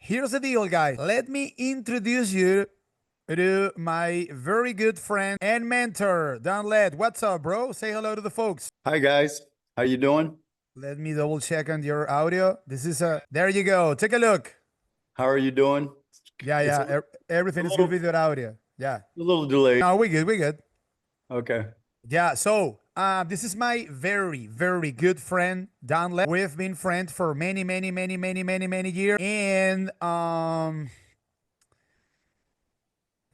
here's the deal, guys. Let me introduce you to my very good friend and mentor, Don Led. What's up, bro? Say hello to the folks. Hi guys, how you doing? Let me double check on your audio. This is there you go. Take a look. How are you doing? Yeah, It's yeah. Everything is good little, with your audio. Yeah. a little delayed. No, we good. We good. Okay. Yeah. So, this is my very, very good friend, Don Led. We've been friends for many, many, many, many, many, many years, and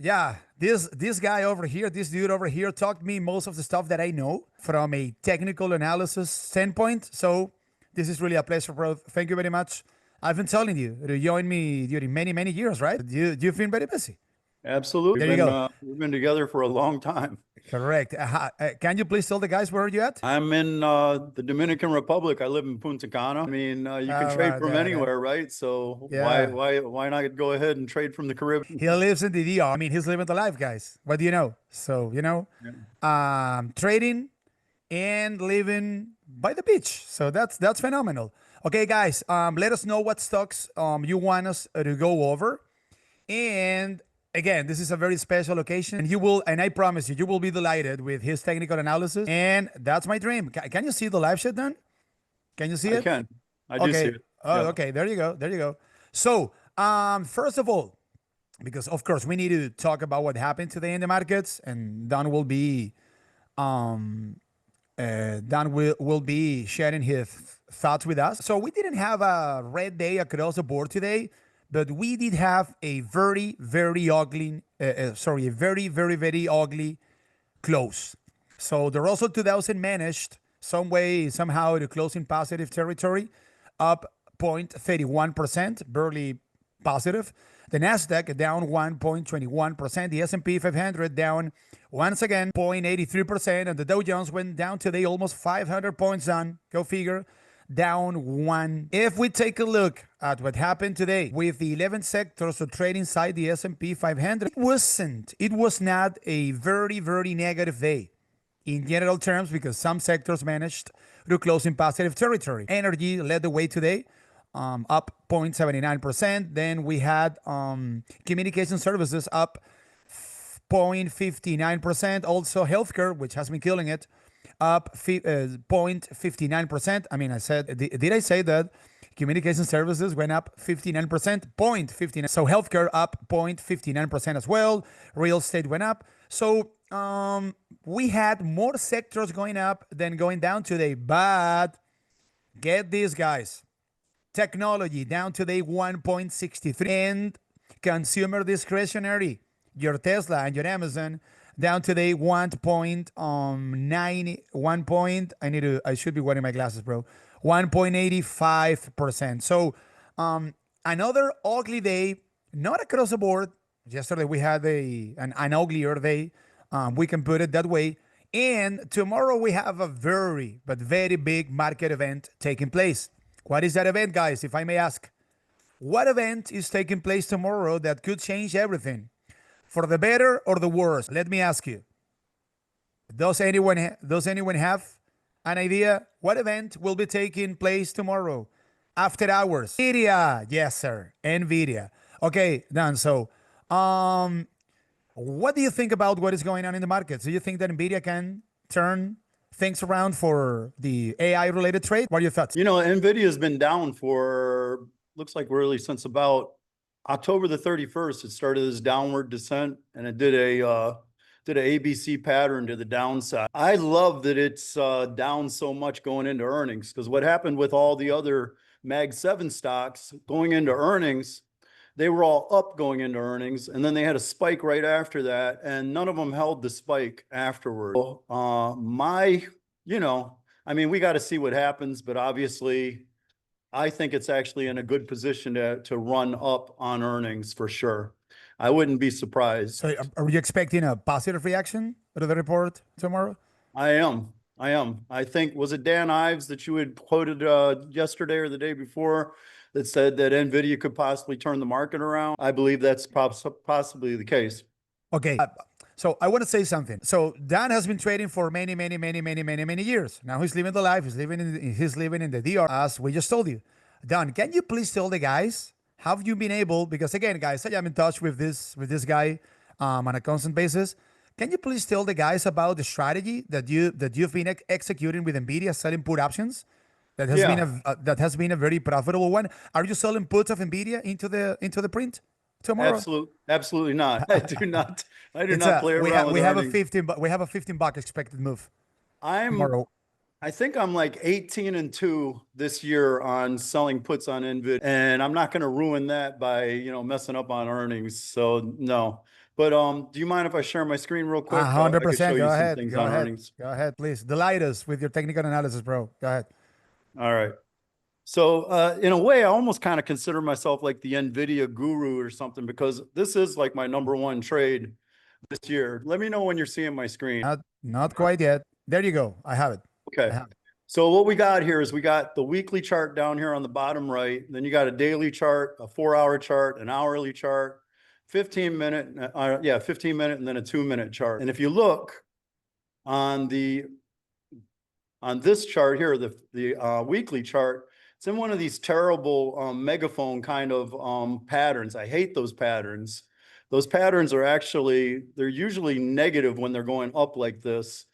yeah, this guy over here, this dude over here, taught me most of the stuff that I know from a technical analysis standpoint. So this is really a pleasure, bro. Thank you very much. I've been telling you to join me during many, many years, right? You've been very busy. Absolutely. There you go. We've been together for a long time. Correct. Can you please tell the guys where are you at? I'm in the Dominican Republic. I live in Punta Cana. I mean, you can All trade right, from yeah, yeah. anywhere, right? So why Yeah. why why not go ahead and trade from the Caribbean? He lives in the DR. I mean, he's living the life, guys. What do you know? So, Yeah. trading and living by the beach. So that's phenomenal. Okay, guys, let us know what stocks you want us to go over. And again, this is a very special occasion, and and I promise you, you will be delighted with his technical analysis. And that's my dream. Can you see the live shit done? Can you see I it? can. I do see Okay. it. Oh, Yep. okay. There you go. There you go. So, first of all, because of course we need to talk about what happened today in the markets, and Don will be Don will be sharing his thoughts with us. So we didn't have a red day across the board today, but we did have a very very ugly, a very very very ugly close. So the Russell 2000 managed some way somehow to close in positive territory, up 0.31%, barely positive. The Nasdaq down 1.21%. The S&P 500 down once again 0.83%, and the Dow Jones went down today almost 500 points down. Go figure. Down one. If we take a look at what happened today with the 11 sectors of trade inside the S&P 500, it was not a very, very negative day in general terms, because some sectors managed to close in positive territory. Energy led the way today, up 0.79%. Then we had communication services up 0.59%. Also healthcare, which has been killing it, up 0.59%. I mean, did I say that communication services went up 59%? 0.59. So healthcare up 0.59% as well. Real estate went up. So we had more sectors going up than going down today. But get these, guys. Technology down today 1.63, and consumer discretionary, your Tesla and your Amazon, down today 1.9 1 point. I should be wearing my glasses, bro. 1.85%. So another ugly day, not across the board. Yesterday we had an uglier day. We can put it that way. And tomorrow we have a very, but very big market event taking place. What is that event, guys, if I may ask? What event is taking place tomorrow that could change everything? For the better or the worse? Let me ask you. Does anyone have an idea? What event will be taking place tomorrow? After hours. NVIDIA. Yes, sir. NVIDIA. Okay, done. So, what do you think about what is going on in the markets? Do you think that NVIDIA can turn things around for the AI related trade? What are your thoughts? You know, NVIDIA has been down for, looks like really since about October the 31st. It started this downward descent, and it did an ABC pattern to the downside. I love that it's down so much going into earnings, because what happened with all the other Mag 7 stocks going into earnings, they were all up going into earnings, and then they had a spike right after that, and none of them held the spike afterward. I mean, we got to see what happens, but obviously I think it's actually in a good position to run up on earnings for sure. I wouldn't be surprised. So, are you expecting a positive reaction to the report tomorrow? I am. I think, was it Dan Ives that you had quoted yesterday or the day before that said that NVIDIA could possibly turn the market around? I believe that's possibly the case. Okay. So I want to say something. So Dan has been trading for many, many, many, many, many, many years. Now he's living the life. He's living in the DR, as we just told you. Dan, can you please tell the guys have you been able, because again, guys, I'm in touch with this guy on a constant basis. Can you please tell the guys about the strategy that you've been executing with NVIDIA selling put options? That has been Yeah, that has been a very profitable one. Are you selling puts of NVIDIA into the print tomorrow? absolutely not. I do It's not a play around with we have a earnings. 15 we have a 15 buck expected move I'm tomorrow. I think I'm like 18-2 this year on selling puts on NVIDIA, and I'm not going to ruin that by, messing up on earnings. So no. But do you mind if I share my screen real A quick? hundred I could show percent. you Go some ahead. things Go on ahead. earnings. Go ahead, please. Delight us with your technical analysis, bro. Go ahead. All right. So in a way, I almost kind of consider myself like the NVIDIA guru or something, because this is like my number one trade this year. Let me know when you're seeing my screen. Not quite yet. There you go. I have it. I Okay. have it. So what we got here is we got the weekly chart down here on the bottom right. Then you got a daily chart, a 4-hour chart, an hourly chart, 15 minute, 15 minute, and then a 2-minute chart. And if you look on this chart here, the weekly chart, it's in one of these terrible megaphone kind of patterns. I hate those patterns. Those patterns are they're usually negative when they're going up like this.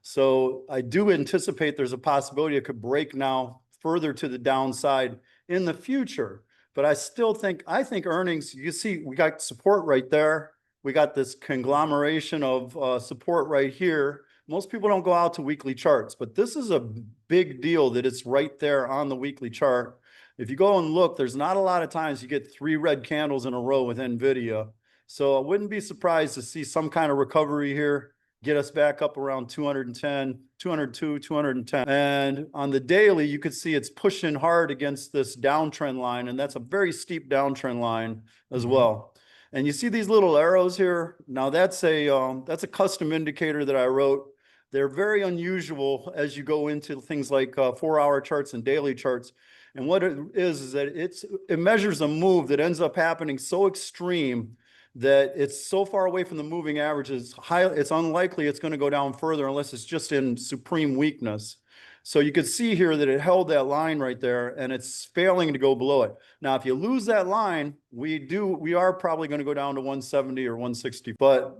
So I do anticipate there's a possibility it could break now further to the downside in the future. But I think earnings, you see, we got support right there. We got this conglomeration of support right here. Most people don't go out to weekly charts, but this is a big deal that it's right there on the weekly chart. If you go and look, there's not a lot of times you get 3 red candles in a row with NVIDIA. So I wouldn't be surprised to see some kind of recovery here, get us back up around 210, 202, 210. And on the daily, you could see it's pushing hard against this downtrend line, and that's a very steep downtrend line as well. And you see these little arrows here. Now that's a custom indicator that I wrote. They're very unusual as you go into things like 4-hour charts and daily charts. And what it is that it measures a move that ends up happening so extreme that it's so far away from the moving average, it's unlikely it's going to go down further unless it's just in supreme weakness. So you could see here that it held that line right there, and it's failing to go below it. Now, if you lose that line, we are probably going to go down to 170 or 160. But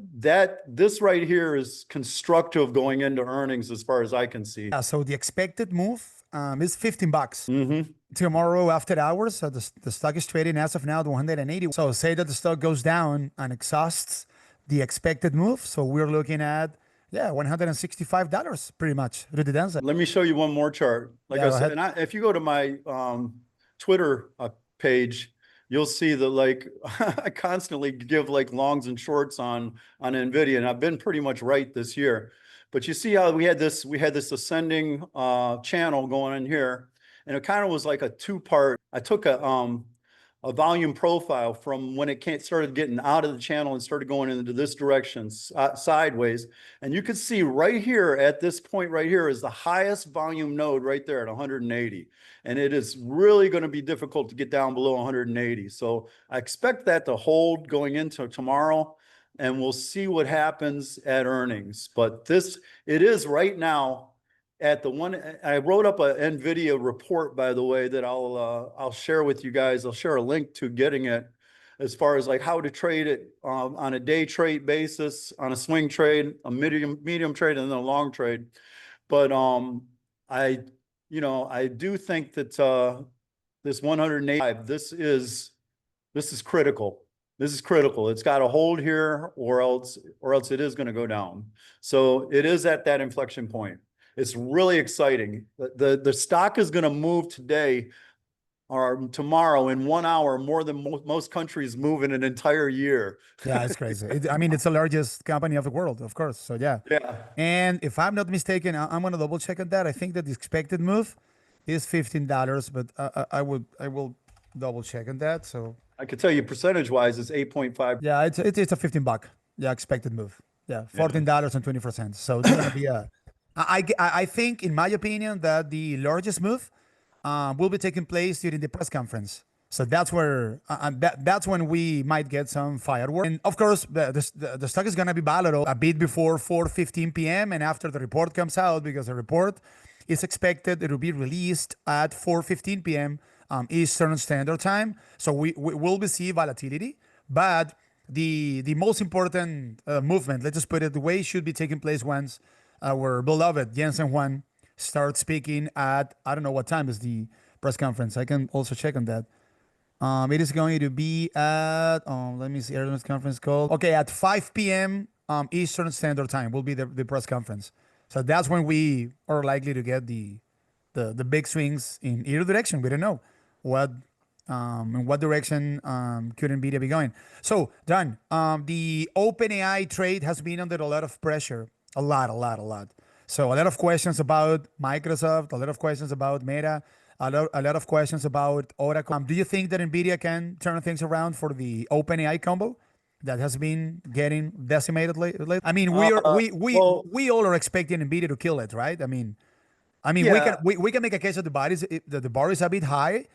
this right here is constructive going into earnings as far as I can see. Yeah. So the expected move is 15 bucks. Mm-hmm. Tomorrow after hours, so the stock is trading as of now at 180. So say that the stock goes down and exhausts the expected move. So we're looking at $165 pretty much to the downside. Let me show you one more chart. Like I said, and if you go to my Twitter page, you'll see that like I constantly give like longs and shorts on NVIDIA, and I've been pretty much right this year. But you see how we had this ascending channel going in here, and it kind of was like a 2-part. I took a volume profile from when it started getting out of the channel and started going into this direction sideways. And you can see right here at this point right here is the highest volume node right there at 180. And it is really going to be difficult to get down below 180. So I expect that to hold going into tomorrow, and we'll see what happens at earnings. But it is right now at the one. I wrote up a NVIDIA report, by the way, that I'll share with you guys. I'll share a link to getting it, as far as like how to trade it on a day trade basis, on a swing trade, a medium trade, and then a long trade. But I do think that this 185, this is critical. This is critical. It's got to hold here, or else it is going to go down. So it is at that inflection point. It's really exciting. The stock is going to move today or tomorrow in 1 hour more than most countries move in an entire year. Yeah, it's crazy. It's the largest company of the world, of course. So yeah. Yeah. And if I'm not mistaken, I'm going to double check on that. I think that the expected move is $15, but I will double check on that. So I could tell you percentage wise, it's 8.5. yeah, it's a 15 buck. Yeah, expected move. Yeah, $14.24. So it's gonna be I think, in my opinion, that the largest move will be taking place during the press conference. So that's where that's when we might get some fireworks. And of course, the stock is gonna be volatile a bit before 4:15 p.m. and after the report comes out, because the report is expected, it will be released at 4:15 p.m. Eastern Standard Time. So we will be see volatility, but the most important movement, let's just put it the way, should be taking place once our beloved Jensen Juan starts speaking at, I don't know what time is the press conference. I can also check on that. It is going to be at, let me see, Airlines conference call. Okay, at 5 p.m. Eastern Standard Time will be the press conference. So that's when we are likely to get the big swings in either direction. We don't know what in what direction could NVIDIA be going. So, Don, the OpenAI trade has been under a lot of pressure. A lot, a lot, a lot. So a lot of questions about Microsoft, a lot of questions about Meta, a lot of questions about Oracle. Do you think that NVIDIA can turn things around for the OpenAI combo that has been getting decimated lately? I mean, Well, we all are expecting NVIDIA to kill it, right? I mean, yeah. we can make a case that the bar is a bit high,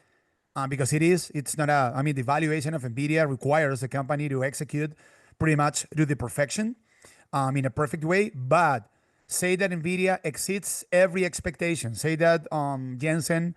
because it's not a, I mean, the valuation of NVIDIA requires the company to execute pretty much to the perfection, in a perfect way. But say that NVIDIA exceeds every expectation. Say that Jensen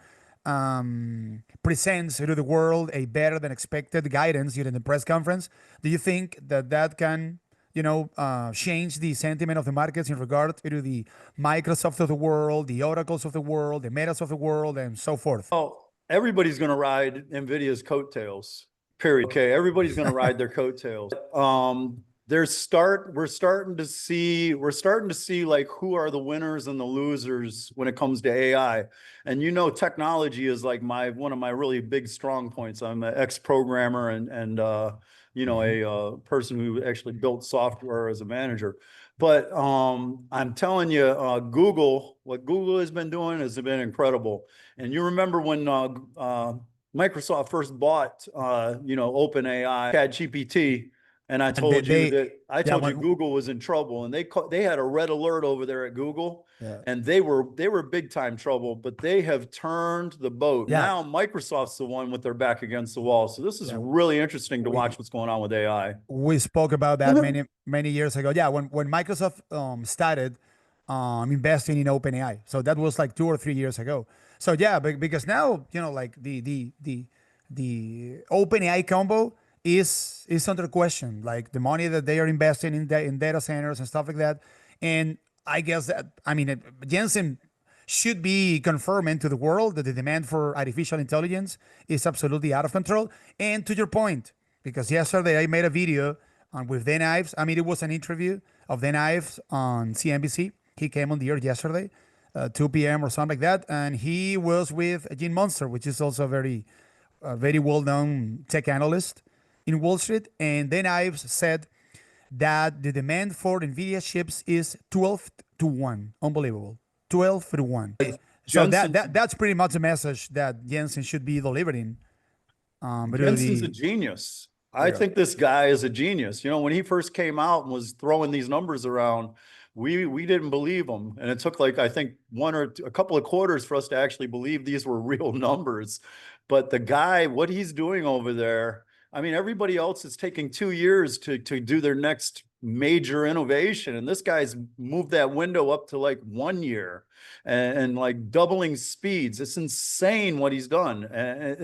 presents to the world a better than expected guidance during the press conference. Do you think that that can, change the sentiment of the markets in regard to the Microsoft of the world, the Oracles of the world, the Metas of the world, and so forth? Oh, everybody's going to ride NVIDIA's coattails, period. Okay. Everybody's going to ride their coattails. We're starting to see like who are the winners and the losers when it comes to AI. And technology is like one of my really big strong points. I'm an ex-programmer and a person who actually built software as a manager. But I'm telling you, what Google has been doing has been incredible. And you remember when Microsoft first bought OpenAI, ChatGPT, and I And they, told you they that yeah, when, Google was in trouble, and they had a red alert over there at Google, yeah, and they were big time trouble, but they have turned the boat. yeah, Now Microsoft's the one with their back against the wall. So this is yeah. really interesting to We watch what's going on with AI. we spoke about that many years ago. Yeah, when Microsoft started investing in OpenAI, so that was like 2 or 3 years ago. So yeah, because now like the OpenAI combo is under question. Like the money that they are investing in data centers and stuff like that, and I guess that, I mean, Jensen should be confirming to the world that the demand for artificial intelligence is absolutely out of control. And to your point, because yesterday I made a video with Dan Ives. I mean, it was an interview of Dan Ives on CNBC. He came on the air yesterday, 2 p.m. or something like that, and he was with Gene Munster, which is also a very well-known tech analyst in Wall Street. And Dan Ives said that the demand for NVIDIA chips is 12 to 1. Unbelievable. 12 to 1. So Jensen's that's pretty much the message that Jensen should be delivering. To Jensen's a the genius. I yeah. think this guy is a genius. When he first came out and was throwing these numbers around, we didn't believe him, and it took like I think a couple of quarters for us to actually believe these were real numbers. But the guy, what he's doing over there, I mean, everybody else is taking 2 years to do their next major innovation, and this guy's moved that window up to like 1 year and like doubling speeds. It's insane what he's done, and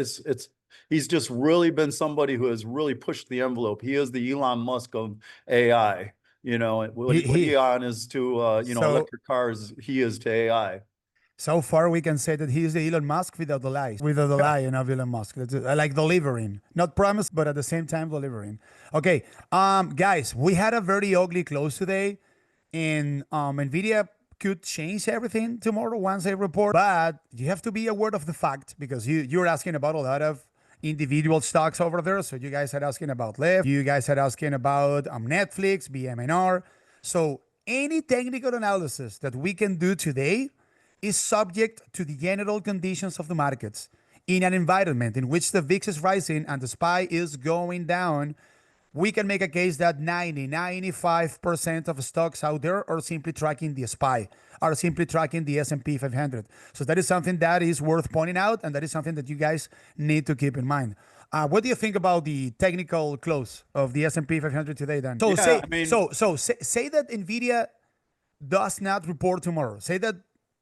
he's just really been somebody who has really pushed the envelope. He is the Elon Musk of AI. What Elon is to So electric cars, he is to AI. so far we can say that he is the Elon Musk without the lies, without the lie of Elon Musk. That's it. I like delivering, not promise, but at the same time delivering. Okay, guys, we had a very ugly close today, and Nvidia could change everything tomorrow once they report. But you have to be aware of the fact, because you're asking about a lot of individual stocks over there. So you guys are asking about Lyft, you guys are asking about Netflix, BMNR. So any technical analysis that we can do today is subject to the general conditions of the markets. In an environment in which the VIX is rising and the SPY is going down, we can make a case that 95% of stocks out there are simply tracking the SPY, are simply tracking the S&P 500. So that is something that is worth pointing out, and that is something that you guys need to keep in mind. What do you think about the technical close of the S&P 500 today, then? So Yeah, I mean, say that NVIDIA does not report tomorrow. Say that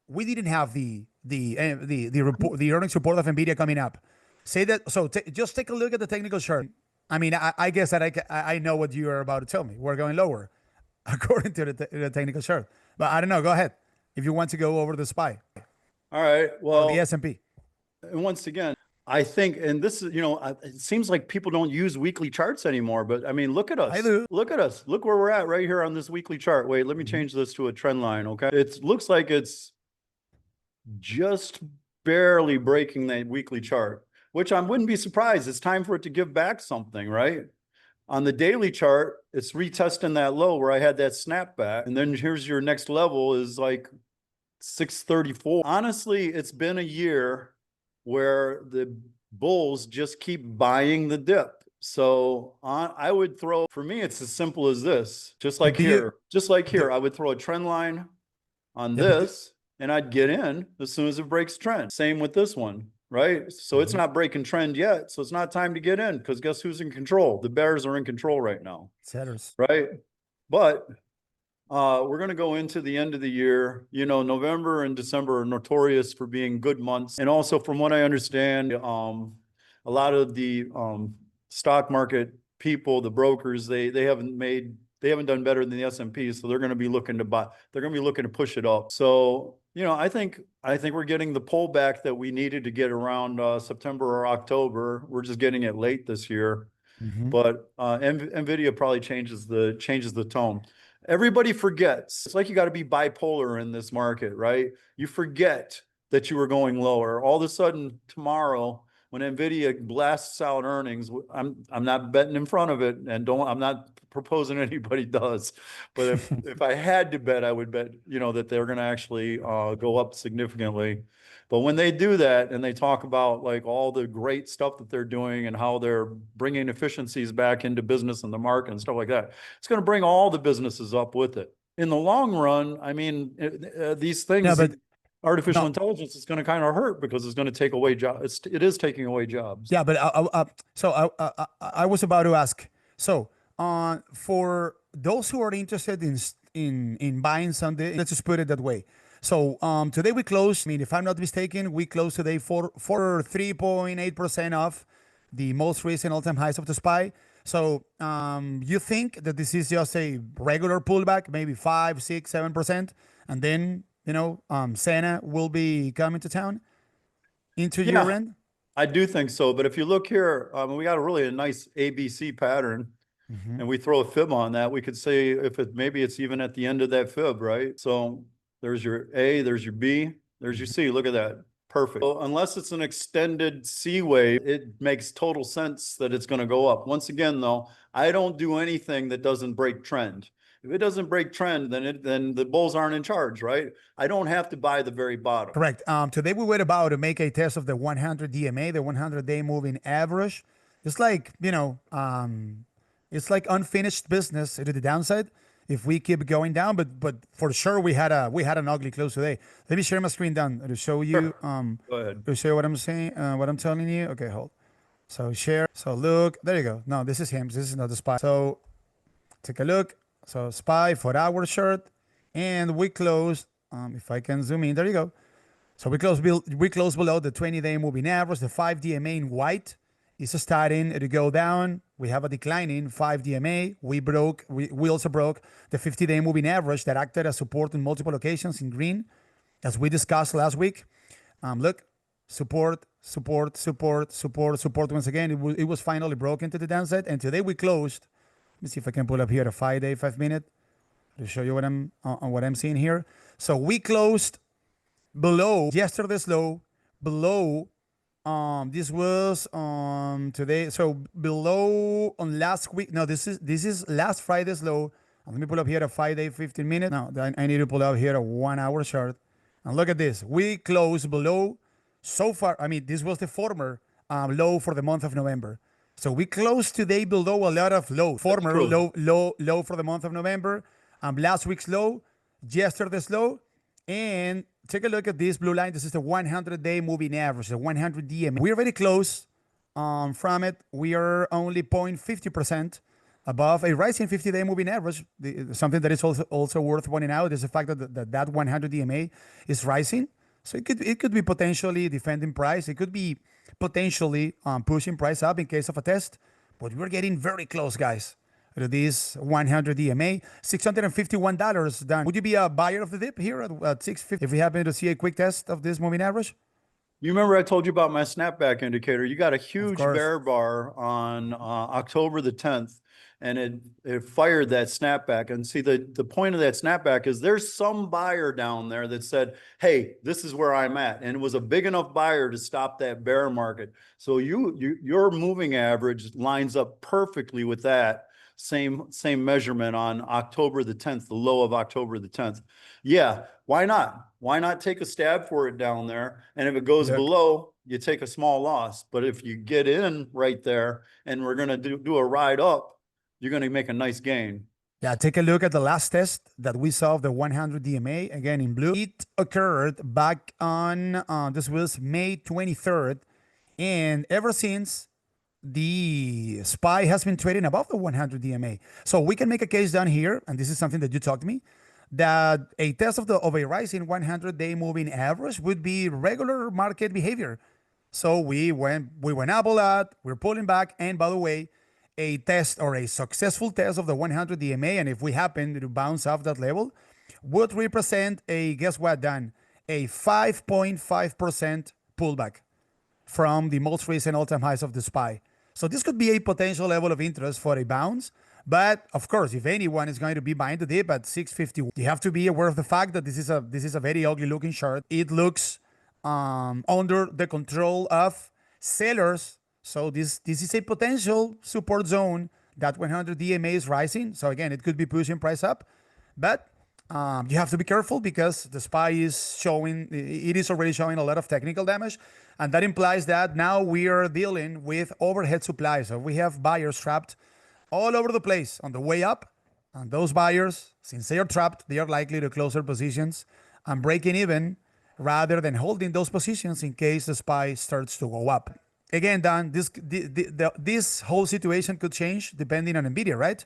we didn't have the report, the earnings report of NVIDIA coming up. Say that. So just take a look at the technical chart. I mean, I guess that I know what you are about to tell me. We're going lower according to the technical chart. But I don't know. Go ahead if you want to go over the SPY All right. or the Well, S&P. and once again, I think, and this is, it seems like people don't use weekly charts anymore, but I mean, look at I us. do. Look at us. Look where we're at right here on this weekly chart. Wait, let me change this to a trend line. Okay. It looks like it's just barely breaking that weekly chart, which I wouldn't be surprised. It's time for it to give back something, right? On the daily chart, it's retesting that low where I had that snapback. And then here's your next level is like 634. Honestly, it's been a year where the bulls just keep buying the dip. So I would throw, for me, it's as simple as this. Just like here, I would throw a trend line on this and I'd get in as soon as it breaks trend. Same with this one, right? So it's not breaking trend yet. So it's not time to get in because guess who's in control? The bears are in control right now. Setters. Right? But we're going to go into the end of the year. November and December are notorious for being good months. And also from what I understand, a lot of the stock market people, the brokers, they haven't done better than the S&P. So they're going to be looking to buy, they're going to be looking to push it up. So, I think we're getting the pullback that we needed to get around September or October. We're just getting it late this year. But NVIDIA probably changes the tone. Everybody forgets. It's like you got to be bipolar in this market, right? You forget that you were going lower. All of a sudden tomorrow, when NVIDIA blasts out earnings, I'm not betting in front of it, and I'm not proposing anybody does. But if I had to bet, I would bet that they're going to actually go up significantly. But when they do that and they talk about like all the great stuff that they're doing and how they're bringing efficiencies back into business and the market and stuff like that, it's going to bring all the businesses up with it. In the long run, I mean, these things. No, but artificial intelligence is going to kind of hurt because it's going to take away jobs. It is taking away jobs. Yeah, but I was about to ask. So, for those who are interested in buying something, let's just put it that way. So, today we closed. I mean, if I'm not mistaken, we closed today for 3.8% off the most recent all-time highs of the SPY. So, you think that this is just a regular pullback, maybe 5, 6, 7%, and then Santa will be coming to town into year end? I do think so. But if you look here, we got a nice ABC pattern and we throw a fib on that. We could say if maybe it's even at the end of that fib, right? So there's your A, there's your B, there's your C. Look at that. Perfect. So unless it's an extended C wave, it makes total sense that it's going to go up. Once again, though, I don't do anything that doesn't break trend. If it doesn't break trend, then the bulls aren't in charge, right? I don't have to buy the very bottom. Correct. Today we were about to make a test of the 100 DMA, the 100-day moving average. It's like, it's like unfinished business to the downside if we keep going down. But for sure we had an ugly close today. Let me share my screen down to show you. Go ahead. To show what I'm saying, what I'm telling you. Okay, hold. So share. So look, there you go. No, this is him. This is not the SPY. So take a look. So SPY 4-hour chart, and we closed. If I can zoom in, there you go. So we closed below the 20-day moving average. The 5 DMA in white is starting to go down. We have a declining 5 DMA. We also broke the 50-day moving average that acted as support in multiple locations in green, as we discussed last week. Look, support once again. It was finally broken to the downside, and today we closed. Let me see if I can pull up here a 5-day, 5-minute to show you what I'm seeing here. So we closed below yesterday's low, below this was today. So below on last week. No, this is last Friday's low. Let me pull up here a 5-day, 15-minute. Now I need to pull up here a 1-hour chart. And look at this. We closed below so far. I mean, this was the former low for the month of November. So we closed today below a lot of low. Former low for the month of November. Last week's low, yesterday's low. And take a look at this blue line. This is the 100-day moving average, the 100 DMA. We're very close from it. We are only 0.50% above a rising 50-day moving average. Something that is also worth pointing out is the fact that 100 DMA is rising. So it could be potentially defending price. It could be potentially pushing price up in case of a test. But we're getting very close, guys, to this 100 DMA, $651 done. Would you be a buyer of the dip here at 650 if we happen to see a quick test of this moving average? You remember I told you about my snapback indicator? You got a Of huge course. bear bar on October the 10th, and it fired that snapback. And see, the point of that snapback is there's some buyer down there that said, hey, this is where I'm at. And it was a big enough buyer to stop that bear market. So your moving average lines up perfectly with that same measurement on October the 10th, the low of October the 10th. Yeah, why not? Why not take a stab for it down there? And if it goes Look. below, you take a small loss. But if you get in right there and we're going to do a ride up, you're going to make a nice gain. Yeah, take a look at the last test that we saw of the 100 DMA, again in blue. It occurred back on, this was May 23rd. And ever since, the SPY has been trading above the 100 DMA. So we can make a case down here, and this is something that you talked to me, that a test of a rising 100-day moving average would be regular market behavior. So we went up a lot, we're pulling back, and by the way, a test or a successful test of the 100 DMA, and if we happen to bounce off that level, would represent a, guess what, Dan? A 5.5% pullback from the most recent all-time highs of the SPY. So this could be a potential level of interest for a bounce. But of course, if anyone is going to be buying the dip at 650, you have to be aware of the fact that this is a very ugly looking chart. It looks under the control of sellers. So this is a potential support zone. That 100 DMA is rising. So again, it could be pushing price up, but you have to be careful because the SPY is showing, it is already showing a lot of technical damage. And that implies that now we are dealing with overhead supply. So we have buyers trapped all over the place on the way up. And those buyers, since they are trapped, they are likely to close their positions and breaking even rather than holding those positions in case the SPY starts to go up. Again, Dan, this whole situation could change depending on NVIDIA, right?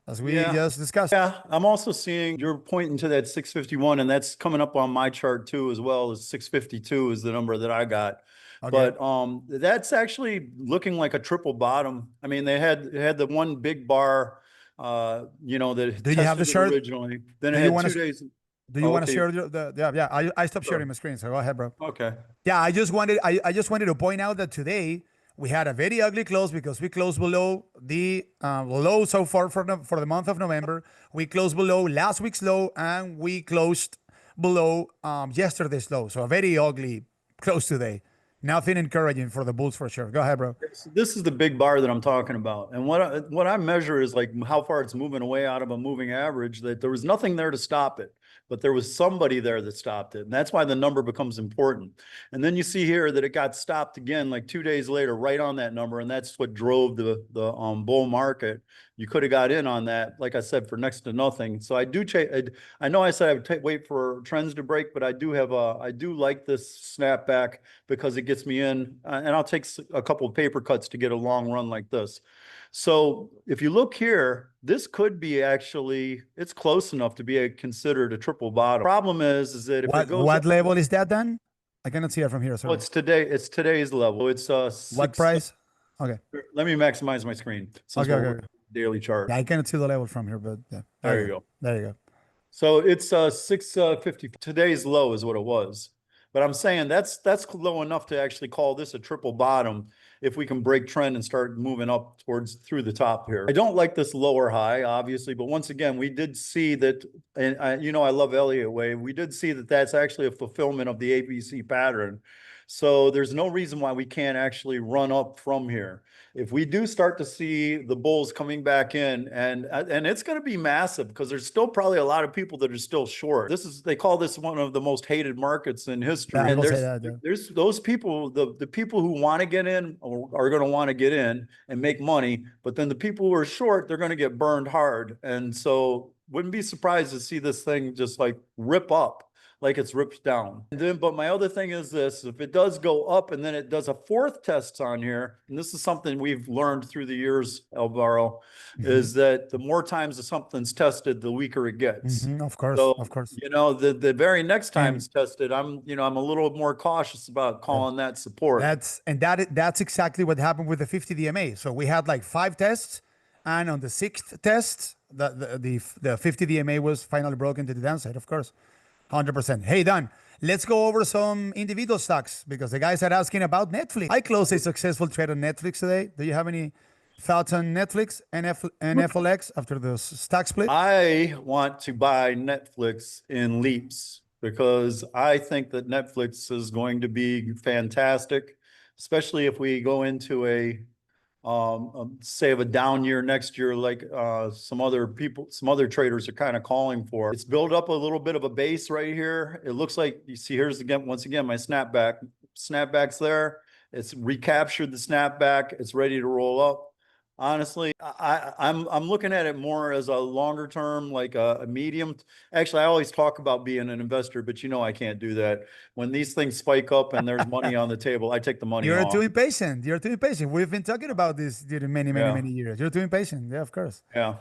As we just discussed. Yeah, I'm also seeing you're pointing to that 651, and that's coming up on my chart too, as well as 652 is the number that I got. Okay. But that's actually looking like a triple bottom. I mean, they had the one big bar, that Do you have the tested it chart? originally. Then Do it you had want 2 to days. do you want to Okay. share yeah, I stopped Sure. sharing my screen, so go ahead, bro. Okay. Yeah, I just wanted to point out that today we had a very ugly close because we closed below the low so far for the month of November. We closed below last week's low, and we closed below yesterday's low. So a very ugly close today. Nothing encouraging for the bulls for sure. Go ahead, bro. This is the big bar that I'm talking about. And what I measure is like how far it's moving away out of a moving average, that there was nothing there to stop it, but there was somebody there that stopped it. And that's why the number becomes important. And then you see here that it got stopped again, like 2 days later, right on that number. And that's what drove the bull market. You could have got in on that, like I said, for next to nothing. So I do I know I said I would wait for trends to break, but I do like this snapback because it gets me in, and I'll take a couple of paper cuts to get a long run like this. So if you look here, this could be actually, it's close enough to be considered a triple bottom. Problem is that if it goes What level is that then? I cannot see it from here. Sorry. well, it's today's level. It's What price? Okay. Let me maximize my screen since Okay, we're okay. daily chart. Yeah, I cannot see the level from here, but yeah. There you go. There you go. So it's 650. Today's low is what it was. But I'm saying that's low enough to actually call this a triple bottom if we can break trend and start moving up through the top here. I don't like this lower high, obviously, but once again, we did see that, and I love Elliott Wave. We did see that that's actually a fulfillment of the ABC pattern. So there's no reason why we can't actually run up from here. If we do start to see the bulls coming back in, and it's going to be massive because there's still probably a lot of people that are still short. They call this one of the most hated markets in history. Yeah, I And will say that, yeah. there's those people, the people who want to get in are going to want to get in and make money, but then the people who are short, they're going to get burned hard. And so wouldn't be surprised to see this thing just like rip up. like it's ripped down. And then, but my other thing is this, if it does go up and then it does a fourth test on here, and this is something we've learned through the years, Alvaro, is that the more times that something's tested, the weaker it gets. Of course, So, of course. the very next time And it's tested, I'm a little more cautious about calling that support. that's exactly what happened with the 50 DMA. So we had like 5 tests, and on the 6th test, the 50 DMA was finally broken to the downside, of course. 100%. Hey, Don, let's go over some individual stocks because the guys are asking about Netflix. I closed a successful trade on Netflix today. Do you have any thoughts on Netflix, NFLX after the stock split? I want to buy Netflix in leaps because I think that Netflix is going to be fantastic, especially if we go into say of a down year next year, like some other traders are kind of calling for. It's built up a little bit of a base right here. It looks like, you see, here's again, once again, my snapback's there. It's recaptured the snapback. It's ready to roll up. Honestly, I'm looking at it more as a longer term, like a medium. Actually, I always talk about being an investor, but I can't do that. When these things spike up and there's money on the table, I take the money You're off. too impatient. You're too impatient. We've been talking about this during many years. You're too impatient. Yeah, of course. Yeah.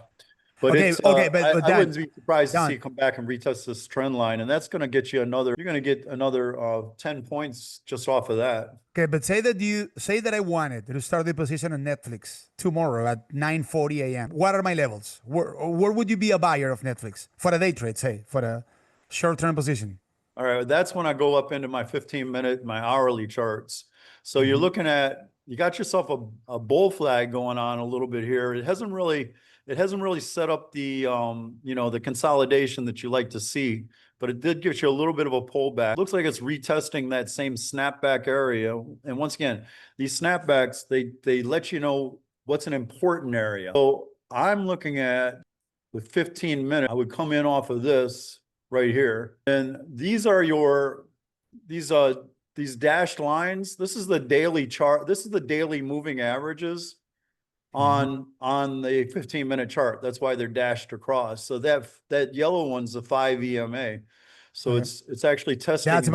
But Okay, it's, okay, but I wouldn't be surprised to Dan, see it come back and retest this trend line. And that's going to get you you're going to get another 10 points just off of that. okay, but say that I wanted to start the position on Netflix tomorrow at 9:40 a.m. What are my levels? Where would you be a buyer of Netflix for a day trade, say, for a short-term position? All right. That's when I go up into my 15-minute, my hourly charts. So you're looking at, you got yourself a bull flag going on a little bit here. It hasn't really set up the, the consolidation that you like to see, but it did give you a little bit of a pullback. Looks like it's retesting that same snapback area. And once again, these snapbacks, they let you know what's an important area. So I'm looking at the 15-minute, I would come in off of this right here. And these are these dashed lines. This is the daily chart. This is the daily moving averages on the 15-minute chart. That's why they're dashed across. So that yellow one's the 5 EMA. So it's actually testing. That's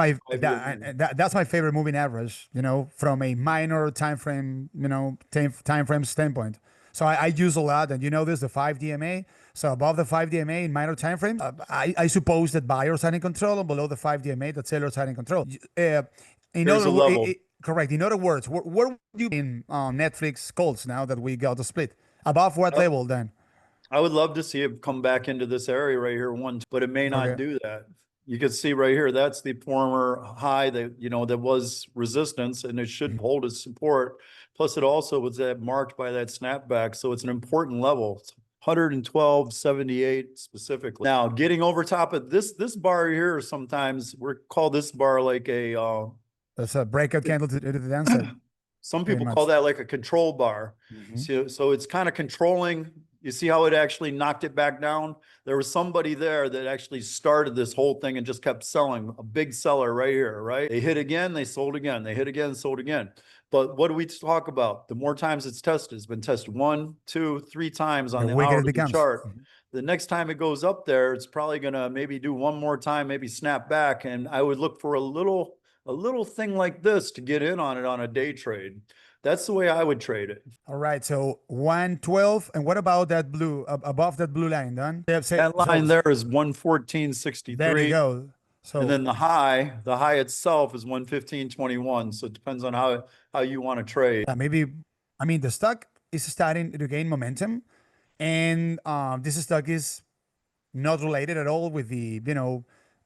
my favorite moving average, from a minor time frame, time frame standpoint. So I use a lot, and there's the 5 DMA. So above the 5 DMA in minor time frame, I suppose that buyers are in control, and below the 5 DMA, that sellers are in control. Correct. In other words, where would you be in Netflix calls now that we got the split? Above what level then? I would love to see it come back into this area right here, but it may not do that. You can see right here, that's the former high that, that was resistance, and it should hold its support. Plus, it also was marked by that snapback. So it's an important level. It's 112.78 specifically. Now, getting over top of this bar here, sometimes we call this bar like that's a breakout candle to the downside. Some people call that like a control bar. So it's kind of controlling. You see how it actually knocked it back down? There was somebody there that actually started this whole thing and just kept selling, a big seller right here, right? They hit again, they sold again. They hit again, sold again. But what do we talk about? The more times it's tested, it's been tested 1, 2, 3 times on the hourly chart. The next time it goes up there, it's probably going to maybe do one more time, maybe snap back. And I would look for a little thing like this to get in on it on a day trade. That's the way I would trade it. All right. So 112. And what about that blue, above that blue line, Don? That line there is 114.63. There you go. So, and then the high itself is 115.21. So it depends on how you want to trade. The stock is starting to gain momentum, and this stock is not related at all with the,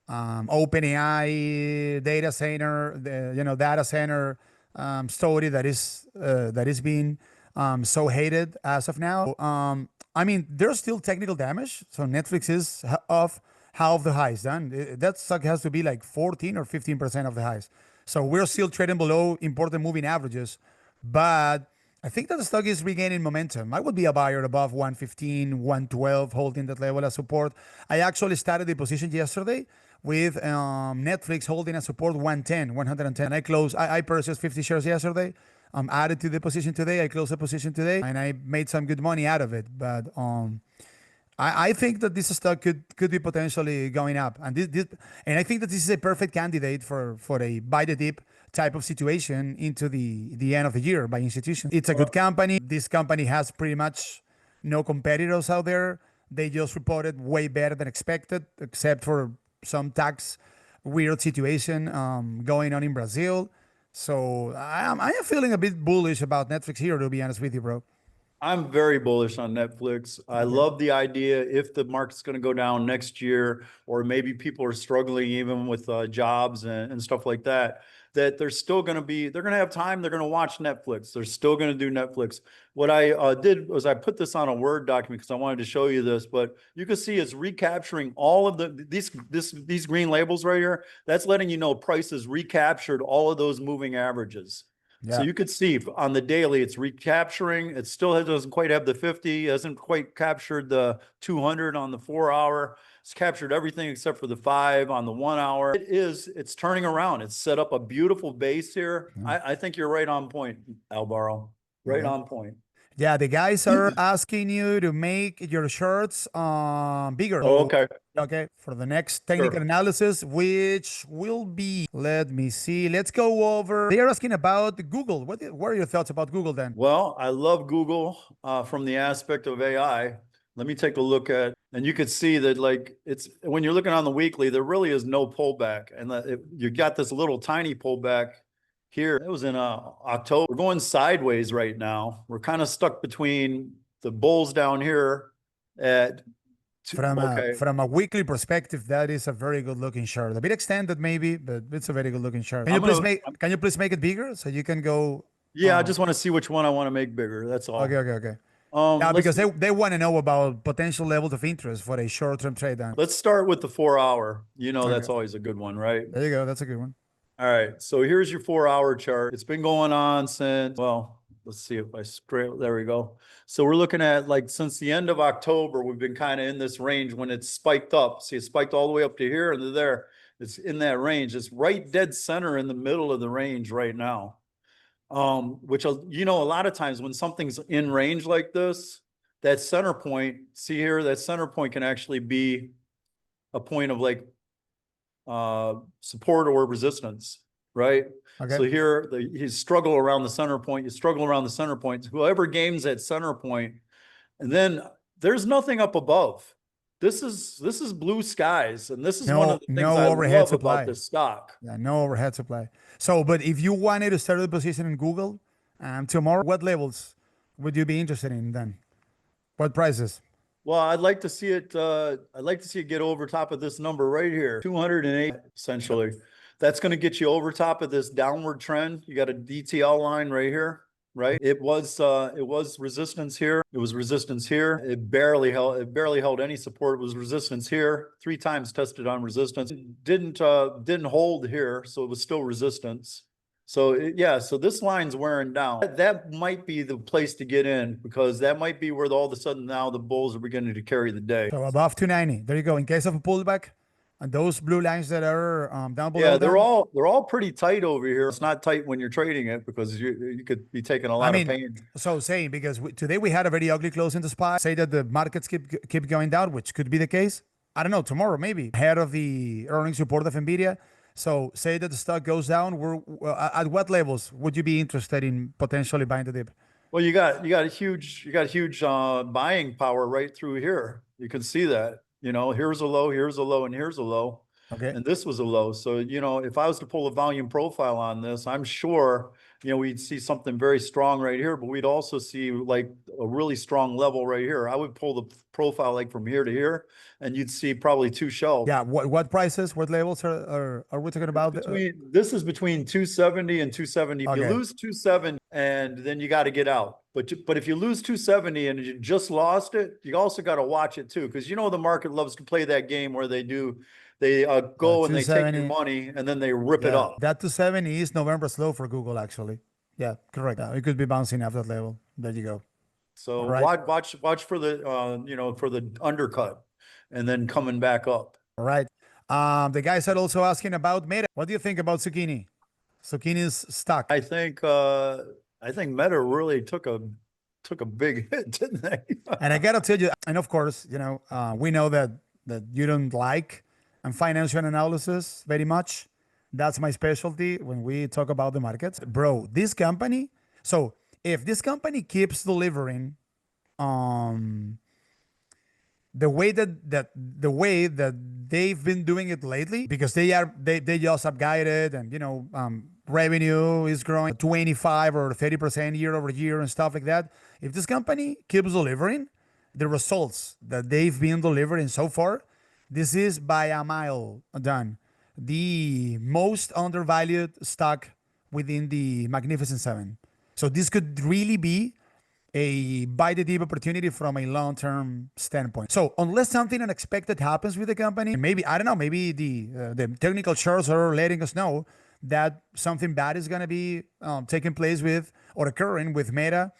OpenAI data center, data center story that is being so hated as of now. There's still technical damage. So Netflix is off half the highs done. That stock has to be like 14 or 15% of the highs. So we're still trading below important moving averages, but I think that the stock is regaining momentum. I would be a buyer above 115, 112, holding that level as support. I actually started the position yesterday with Netflix holding a support 110. I purchased 50 shares yesterday. Added to the position today. I closed the position today, and I made some good money out of it. But I think that this stock could be potentially going up, and and I think that this is a perfect candidate for a buy the dip type of situation into the end of the year by institutions. It's a good company. This company has pretty much no competitors out there. They just reported way better than expected, except for some tax weird situation going on in Brazil. So I am feeling a bit bullish about Netflix here, to be honest with you, bro. I'm very bullish on Netflix. I Okay. love the idea if the market's going to go down next year, or maybe people are struggling even with jobs and stuff like that, that they're still going to be, they're going to have time. They're going to watch Netflix. They're still going to do Netflix. What I did was I put this on a Word document because I wanted to show you this, but you can see it's recapturing all of these green labels right here. That's letting you know price has recaptured all of those moving averages. So Yeah. you could see on the daily, it's recapturing. It still doesn't quite have the 50, hasn't quite captured the 200 on the 4 hour. It's captured everything except for the 5 on the 1 hour. It's turning around. It's set up a beautiful base here. I think you're right on point, Alvaro. Right Okay. on point. Yeah, the guys are asking you to make your shorts bigger. Oh, So, okay. okay, for the next technical Sure. analysis, which will be, let me see, let's go over. They are asking about Google. What are your thoughts about Google then? Well, I love Google from the aspect of AI. Let me take a look at, and you could see that like it's when you're looking on the weekly, there really is no pullback, and you got this little tiny pullback here. It was in October. We're going sideways right now. We're kind of stuck between the bulls down here at two. Okay. From a weekly perspective, that is a very good looking chart. A bit extended maybe, but it's a very good looking chart. Can you please make it bigger so you can go Yeah, I just want to see which one I want to make bigger. That's okay, all. okay, okay. Yeah, Let's because they want to know about potential levels of interest for a short-term trade down. let's start with the 4 hour. You know, Okay. that's always a good one, right? There you go. That's a good one. All right, so here's your 4 hour chart. It's been going on since, well, let's see if I straight, there we go. So we're looking at like since the end of October, we've been kind of in this range when it's spiked up. See, it spiked all the way up to here and to there. It's in that range. It's right dead center in the middle of the range right now. Which, you know, a lot of times when something's in range like this, that center point, see here, that center point can actually be a point of like support or resistance, right? Okay. So here, you struggle around the center point, you struggle around the center point, whoever gains that center point, and then there's nothing up above. This is blue skies, and this is one of the things I overhead love supply. about this stock. Yeah, no overhead supply. So, but if you wanted to start a position in Google tomorrow, what levels would you be interested in then? What prices? Well, I'd like to see it. I'd like to see it get over top of this number right here, 208 essentially. That's going to get you over top of this downward trend. You got a DTL line right here, right? It was resistance here. It was resistance here. It barely held any support. It was resistance here. 3 times tested on resistance. It didn't hold here, so it was still resistance. So yeah, so this line's wearing down. That might be the place to get in because that might be where all of a sudden now the bulls are beginning to carry the day. So above 290. There you go. In case of a pullback, and those blue lines that are down below. Yeah, them, they're all pretty tight over here. It's not tight when you're trading it because you could be taking a lot of pain. So saying because today we had a very ugly close in the spot. Say that the markets keep going down, which could be the case. I don't know. Tomorrow maybe ahead of the earnings report of NVIDIA. So say that the stock goes down. At what levels would you be interested in potentially buying the dip? Well, you got huge buying power right through here. You can see that. You know, here's a low, here's a low, and here's a low. Okay. And this was a low. So, you know, if I was to pull a volume profile on this, I'm sure, you know, we'd see something very strong right here, but we'd also see like a really strong level right here. I would pull the profile like from here to here, and you'd see probably 2 shelves. Yeah. What prices, what levels are we talking about? This is between 270 and 270. If Okay. you lose 270, and then you got to get out. But if you lose 270 and you just lost it, you also got to watch it too, because you know the market loves to play that game where they go and they take your money and then they rip it up. That 270 is November's low for Google, actually. Yeah, correct. It could be bouncing off that level. There you go. So watch for the you know, for the undercut and then coming back up. All right. The guys are also asking about Meta. What do you think about Zucchini? Zucchini's stock. I think Meta really took a took a big hit, didn't they? And I gotta tell you, and of course, we know that you don't like financial analysis very much. That's my specialty when we talk about the markets, bro. This company. So if this company keeps delivering, um, the way that they've been doing it lately, because they just have guided, and revenue is growing 25 or 30% year over year and stuff like that. If this company keeps delivering the results that they've been delivering so far, this is by a mile done the most undervalued stock within the Magnificent Seven. So this could really be a buy the dip opportunity from a long-term standpoint. So unless something unexpected happens with the company, maybe, I don't know, maybe the technical charts are letting us know that something bad is going to be taking place with or occurring with Meta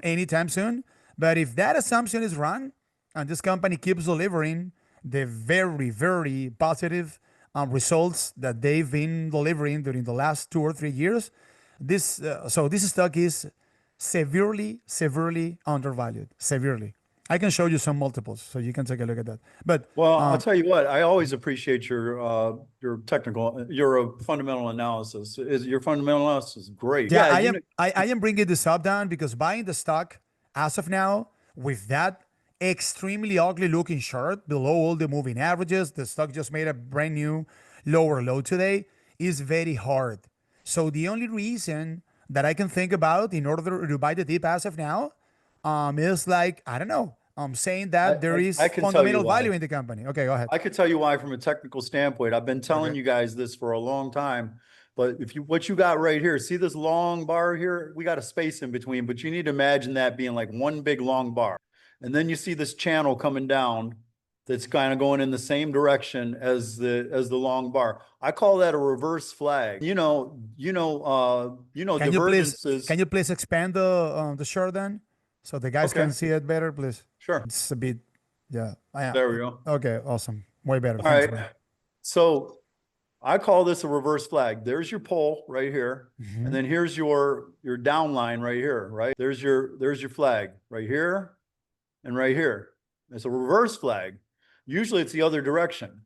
anytime soon. But if that assumption is wrong and this company keeps delivering the very, very positive results that they've been delivering during the last 2 or 3 years, this stock is severely undervalued. Severely. I can show you some multiples so you can take a look at that. But Well, I'll tell you what, I always appreciate your fundamental analysis. Your fundamental analysis is great. yeah, I am bringing this up down because buying the stock as of now with that extremely ugly looking chart below all the moving averages, the stock just made a brand new lower low today, is very hard. So the only reason that I can think about in order to buy the dip as of now is like, I don't know, saying that there is I can tell you fundamental why. value in the company. Okay, go ahead. I could tell you why from a technical standpoint. I've been telling you guys this for a long time, but what you got right here, see this long bar here? We got a space in between, but you need to imagine that being like one big long bar. And then you see this channel coming down that's kind of going in the same direction as the long bar. I call that a reverse flag. Divergences. Can you please expand the chart then, so the guys can see it better, please? Sure. It's a bit, yeah. There we go. Okay, awesome, way better. All Thanks, right. man. So I call this a reverse flag. There's your pole right here, and then here's your down line right here. Right there's your flag right here, and right here. It's a reverse flag. Usually it's the other direction.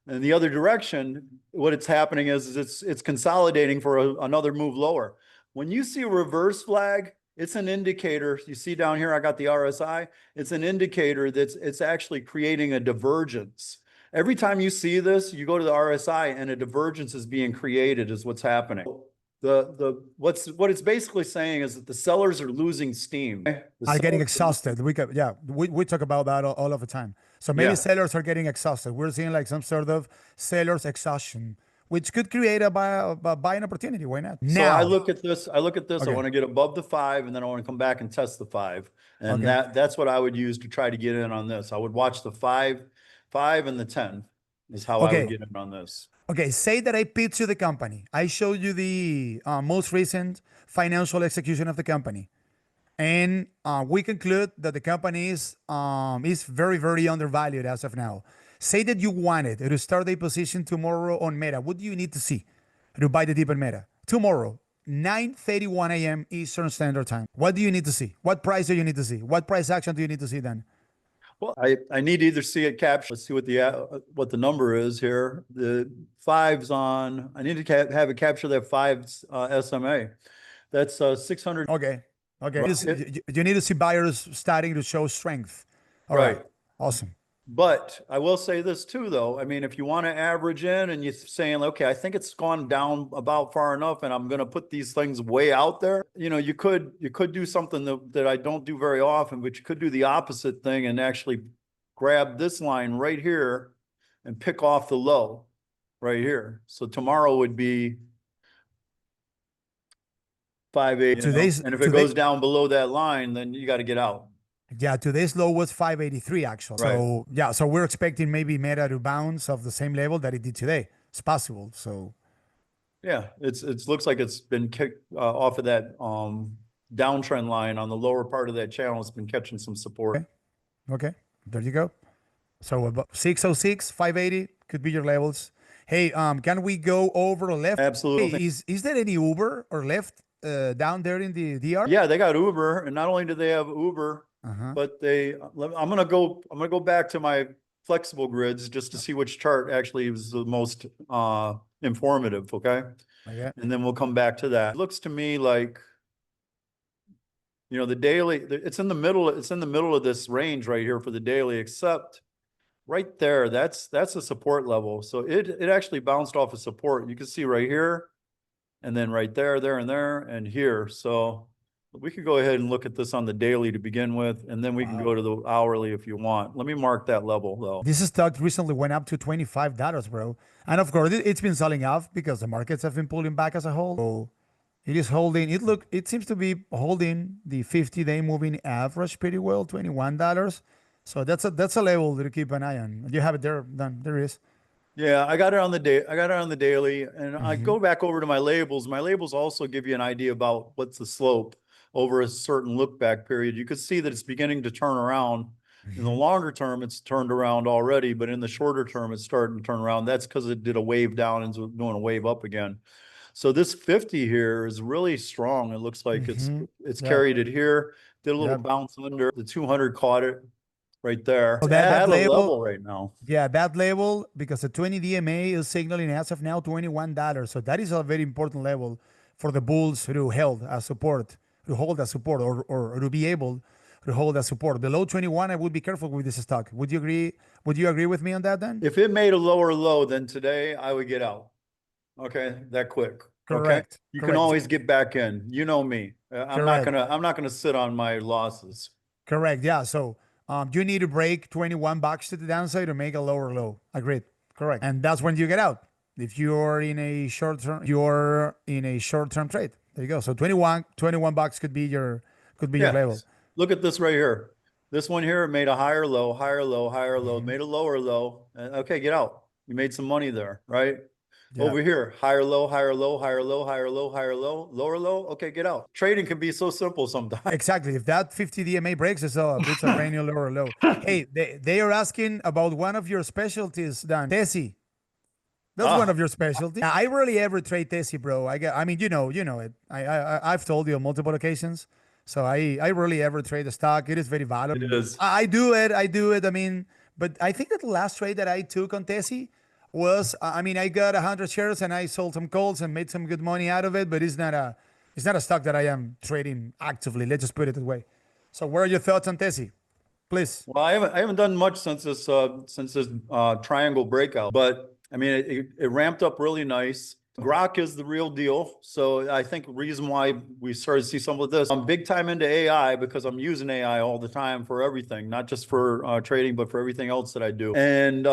And the other direction, what it's happening is it's consolidating for another move lower. When you see a reverse flag, it's an indicator. You see down here, I got the RSI. It's an indicator that it's actually creating a divergence. Every time you see this, you go to the RSI and a divergence is being created is what's happening. What it's basically saying is that the sellers are losing steam. Are getting exhausted. We talk about that all of the time. So maybe sellers are getting exhausted. We're seeing like some sort of sellers exhaustion, which could create a buying opportunity. Why not? So I look at this. I Okay. want to get above the 5, and then I want to come back and test the 5. And that's what I would use to try to get in on this. I would watch the 5 and the 10 is how I would get in on this. Okay, say that I pitch you the company. I showed you the most recent financial execution of the company. And we conclude that the company is very, very undervalued as of now. Say that you wanted to start a position tomorrow on Meta. What do you need to see to buy the dip on Meta? Tomorrow, 9:31 a.m. Eastern Standard Time. What do you need to see? What price do you need to see? What price action do you need to see then? Well, I need to either see it captured. Let's see what the number is here. The 5's on. I need to have it capture that 5's SMA. That's 600. Okay. Right. You need to see buyers starting to show strength. All right. Awesome. But I will say this too, though. I mean, if you want to average in and you're saying, okay, I think it's gone down about far enough and I'm going to put these things way out there, you could do something that I don't do very often, but you could do the opposite thing and actually grab this line right here and pick off the low right here. So tomorrow would be 5.8. And if it goes down below that line, then you got to get out. Yeah, today's low was 583 actually. Right. So we're expecting maybe Meta to bounce off the same level that it did today. It's possible. So yeah, it looks like it's been kicked off of that downtrend line on the lower part of that channel. It's been catching some support. Okay. There you go. So about 606, 580 could be your levels. Hey, can we go over left? Absolutely. Hey, is there any Uber or Lyft down there in the DR? Yeah, they got Uber, and not only do they have Uber, Uh-huh. but I'm gonna go back to my flexible grids just to see which chart actually is the most informative, okay? Okay. And then we'll come back to that. It looks to me like, you know, the daily, it's in the middle of this range right here for the daily, except right there, that's a support level. So it actually bounced off of support. You can see right here, and then right there, there and there, and here. So we could go ahead and look at this on the daily to begin with, and then we can go to the hourly if you want. Let me mark that level though. This stock recently went up to $25, bro. And of course, it's been selling off because the markets have been pulling back as a whole. So it is holding. It seems to be holding the 50-day moving average pretty well, $21. So that's a level to keep an eye on. You have it there, done. There it is. Yeah, I got it on the day. I got it on the daily, and I Mm-hmm. go back over to my labels. My labels also give you an idea about what's the slope over a certain look back period. You could see that it's beginning to turn around. In the Mm-hmm. longer term, it's turned around already, but in the shorter term, it's starting to turn around. That's because it did a wave down and it's doing a wave up again. So this 50 here is really strong. It looks like Mm-hmm. it's Yeah. carried it here, did a little Yeah. bounce under the 200, caught it right there. So It's that at a label, level right now. yeah, that level because the 20 DMA is signaling as of now $21. So that is a very important level for the bulls to hold as support, or to be able to hold as support. Below 21, I would be careful with this stock. Would you agree? Would you agree with me on that then? If it made a lower low than today, I would get out. Okay, that quick. Okay, Correct. you can Correct. always get back in. You know me. Correct. I'm not gonna sit on my losses. Correct. Yeah. So you need to break 21 bucks to the downside to make a lower low. Agreed. Correct. And that's when you get out. If you're in a short term trade. There you go. So 21 bucks could be your Yeah, level. look at this right here. This one here made a higher low, higher low, higher low, Mhm. made a lower low. Okay, get out. You made some money there, right? Yeah. Over here, higher low, higher low, higher low, higher low, higher low, lower low. Okay, get out. Trading can be so simple sometimes. Exactly. If that 50 DMA breaks, it's a brand new lower low. Hey, they are asking about one of your specialties, Dan. Tessie. That's one Ah, of your specialties. I rarely ever trade Tessie, bro. I mean, you know it. I've told you on multiple occasions. So I rarely ever trade the stock. It is very valuable. it is. I do it. I do it. I mean, but I think that the last trade that I took on Tessie was, I mean, I got 100 shares and I sold some calls and made some good money out of it. But it's not a stock that I am trading actively. Let's just put it that way. So, what are your thoughts on Tessie? Please. Well, I haven't done much since this triangle breakout, but I mean it ramped up really nice. Grok is the real deal. So I think the reason why we started to see some of this, I'm big time into AI because I'm using AI all the time for everything, not just for trading, but for everything else that I do. And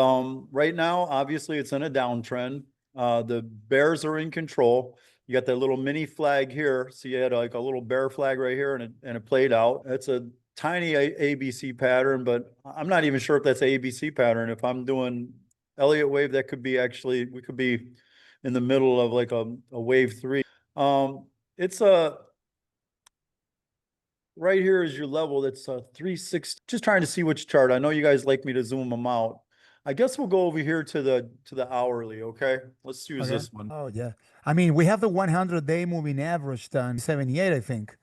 right now, obviously, it's in a downtrend. The bears are in control. You got that little mini flag here. So you had like a little bear flag right here, and it played out. It's a tiny ABC pattern, but I'm not even sure if that's ABC pattern. If I'm doing Elliott wave, that could be actually, we could be in the middle of like a wave 3. It's right here is your level. That's 360. Just trying to see which chart. I know you guys like me to zoom them out. I guess we'll go over here to the hourly. Okay, let's use Okay. this one. Oh, yeah. I mean, we have the 100-day moving average done 78, I think.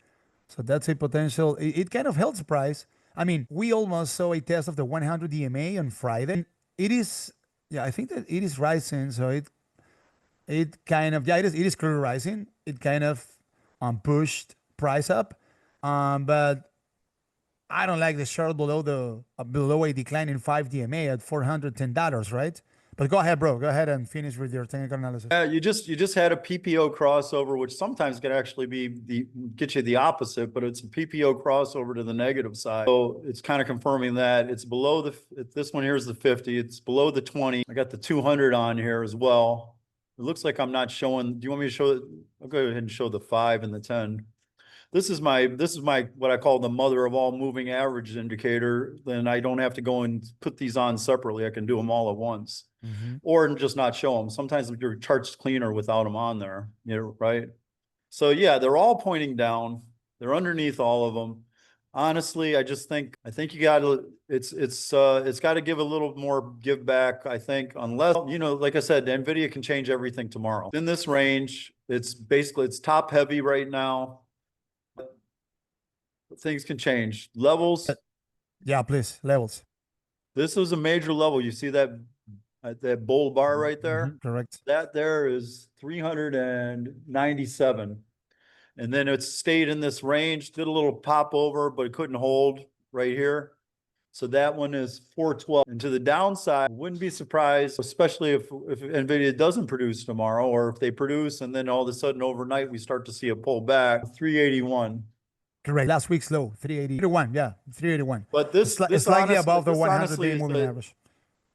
So that's a potential. It kind of held surprise. I mean, we almost saw a test of the 100 DMA on Friday. And it is, yeah, I think that it is rising. So it kind of, yeah, it is clearly rising. It kind of pushed price up. But I don't like the short below below a decline in 5 DMA at $410, right? But go ahead, bro. Go ahead and finish with your technical analysis. Yeah, you just had a PPO crossover, which sometimes can actually get you the opposite, but it's a PPO crossover to the negative side. So it's kind of confirming that it's below this one here is the 50. It's below the 20. I got the 200 on here as well. It looks like I'm not showing. Do you want me to show it? I'll go ahead and show the 5 and the 10. This is my what I call the mother of all moving average indicator. Then I don't have to go and put these on separately. I can do them all at once, or just not show them. Sometimes your chart's cleaner without them on there, you know, right? So yeah, they're all pointing down. They're underneath all of them. Honestly, I think you got to it's got to give a little more give back. I think unless, you know, like I said, NVIDIA can change everything tomorrow. In this range, It's basically, it's top heavy right now. Things can change. Levels, Yeah, please, levels. this was a major level. You see that that bull bar right there? Correct. That there is 397. And then it stayed in this range, did a little pop over, but it couldn't hold right here. So that one is 412. And to the downside, wouldn't be surprised, especially if NVIDIA doesn't produce tomorrow, or if they produce and then all of a sudden overnight we start to see a pull back, 381. Correct. Last week's low, 381. Yeah, 381. But this It's slightly honestly, above the this 100-day is moving average.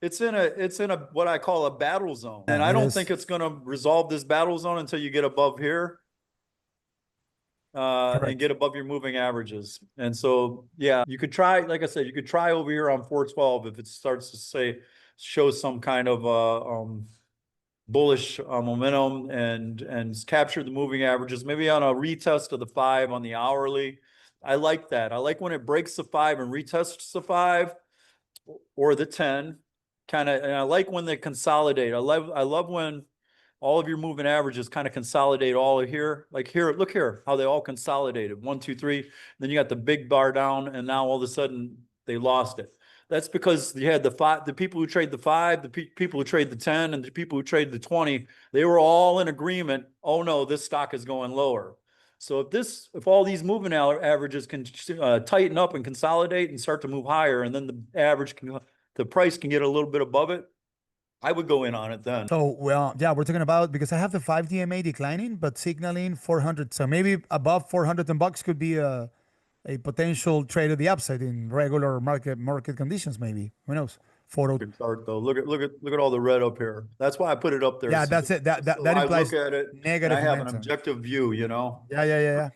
it's in a what I call a battle zone. And Yeah, I it don't is. think it's going to resolve this battle zone until you get above here. And get above your moving averages. And so, yeah, you could try, like I said, you could try over here on 412 if it starts to show some kind of bullish momentum and capture the moving averages, maybe on a retest of the 5 on the hourly. I like that. I like when it breaks the 5 and retests the 5 or the 10 kind of, and I like when they consolidate. I love when all of your moving averages kind of consolidate all of here. Like here, look here, how they all consolidated. 1, 2, 3. Then you got the big bar down, and now all of a sudden they lost it. That's because you had the people who trade the 5, the people who trade the 10, and the people who trade the 20. They were all in agreement. Oh no, this stock is going lower. So if all these moving averages can tighten up and consolidate and start to move higher, and then the price can get a little bit above it, I would go in on it then. So, well, yeah, we're talking about, because I have the 5 DMA declining, but signaling 400. So maybe above 410 bucks could be a potential trade of the upside in regular market conditions. Maybe, who knows? 40. Start though. Look at all the red up here. That's why I put it up there. Yeah, So that's it. That I implies look at it negative and I have momentum. an objective view, you know. Yeah.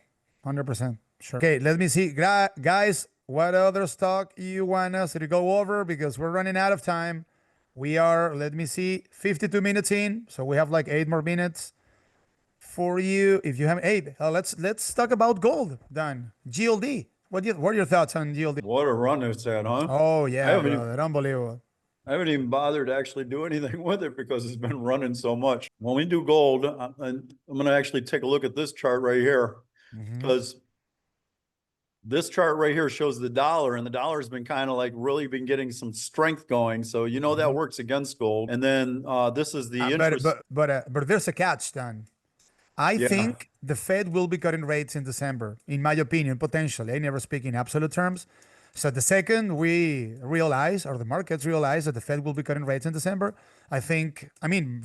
100%. Sure. Okay, let me see, guys. What other stock you want us to go over? Because we're running out of time. We are, let me see, 52 minutes in, so we have like 8 more minutes for you. If you haven't, hey, let's talk about gold, Dan. GLD. What are your thoughts on GLD? What a run it's at, huh? Oh yeah, brother, unbelievable. I haven't even bothered to actually do anything with it because it's been running so much. When we do gold, I'm going to actually take a look at this chart right here, because this chart right here shows the dollar, and the dollar has been kind of like really been getting some strength going. So, you know, that works against gold. And then this is the interest. But there's a catch, Dan. I think the Fed will be cutting rates in December, in my opinion, potentially. I never speak in absolute terms. So the second we realize, or the markets realize, that the Fed will be cutting rates in December, I think, I mean,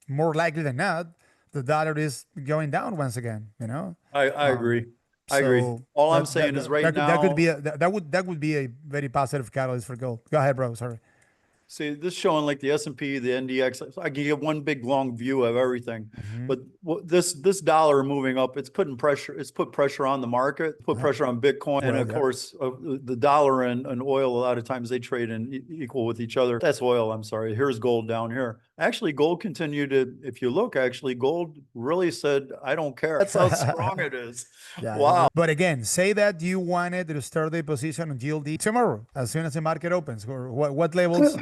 more likely than not, the dollar is going down once again. You know, I agree. I agree. All I'm saying is right now that would be a very positive catalyst for gold. Go ahead, bro. Sorry. See, this showing like the S&P, the NDX. I can get one big long view of everything, but this dollar moving up, it's put pressure on the market, put pressure on Bitcoin, and of course the dollar and oil. A lot of times they trade in equal with each other. That's oil. I'm sorry. Here's gold down here. Actually, gold continued to. If you look, actually, gold really said, "I don't care." That's how strong it is. Yeah, wow. But again, say that you wanted to start the position on GLD tomorrow, as soon as the market opens. Or what levels?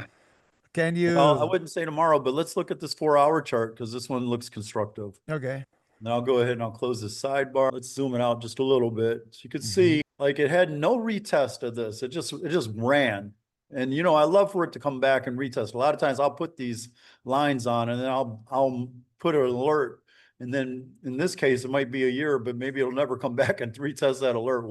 Can you? Well, I wouldn't say tomorrow, but let's look at this 4-hour chart because this one looks constructive. Okay. Now I'll go ahead and I'll close the sidebar. Let's zoom it out just a little bit. So you can see like it had no retest of this. It just ran. And you know, I love for it to come back and retest. A lot of times I'll put these lines on and then I'll put an alert. And then in this case, it might be a year, but maybe it'll never come back and retest that alert.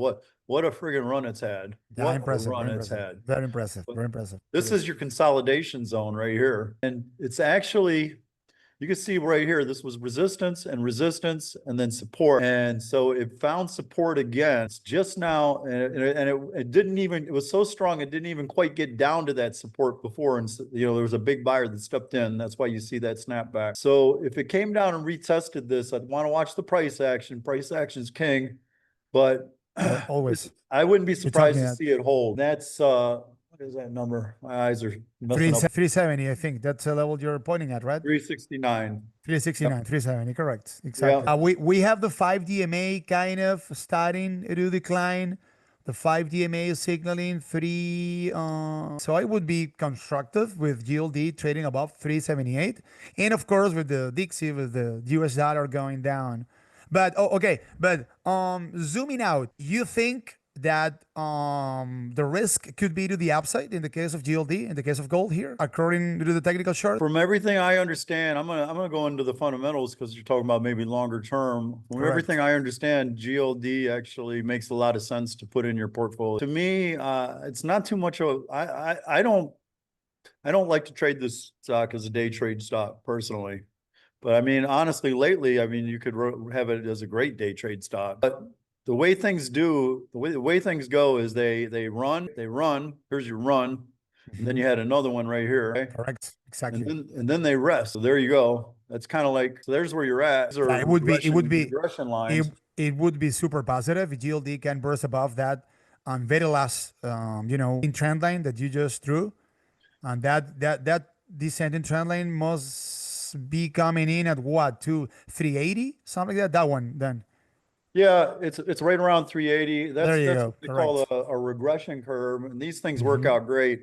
What a friggin' run it's had. Yeah, what impressive, a run it's had. Very impressive. Very impressive. This is your consolidation zone right here. And it's actually, you can see right here, this was resistance and then support. And so it found support again. It's just now, and it didn't even, it was so strong, it didn't even quite get down to that support before. And, you know, there was a big buyer that stepped in. That's why you see that snapback. So if it came down and retested this, I'd want to watch the price action. Price action is king, but always, I wouldn't be surprised to see it hold. That's, what is that number? My eyes are messing up. 370, I think. That's the level you're pointing at, right? 369. 369, yep. 370, correct. Exactly. Yeah. We have the 5 DMA kind of starting to decline. The 5 DMA is signaling 3. So I would be constructive with GLD trading above 378. And of course, with the Dixie, with the US dollar going down. But, okay. But zooming out, you think that the risk could be to the upside in the case of GLD, in the case of gold here, according to the technical chart? From everything I understand, I'm gonna go into the fundamentals because you're talking about maybe longer term. From Correct. everything I understand, GLD actually makes a lot of sense to put in your portfolio. To me, it's not too much of I don't like to trade this stock as a day trade stock personally. But I mean, honestly, lately, I mean, you could have it as a great day trade stock. But the way things go is they run. Here's your run, and then you had another one right here. Right? Correct. Exactly. And then they rest. So there you go. That's kind of like, so there's where you're at. Yeah, it would be regression lines. It would be super positive if GLD can burst above that on very last in trend line that you just drew, and that descending trend line must be coming in at what, to 380, something like that. That one then. Yeah, it's right around 380. There you That's go. what they call Correct. a regression curve, and these things work out great.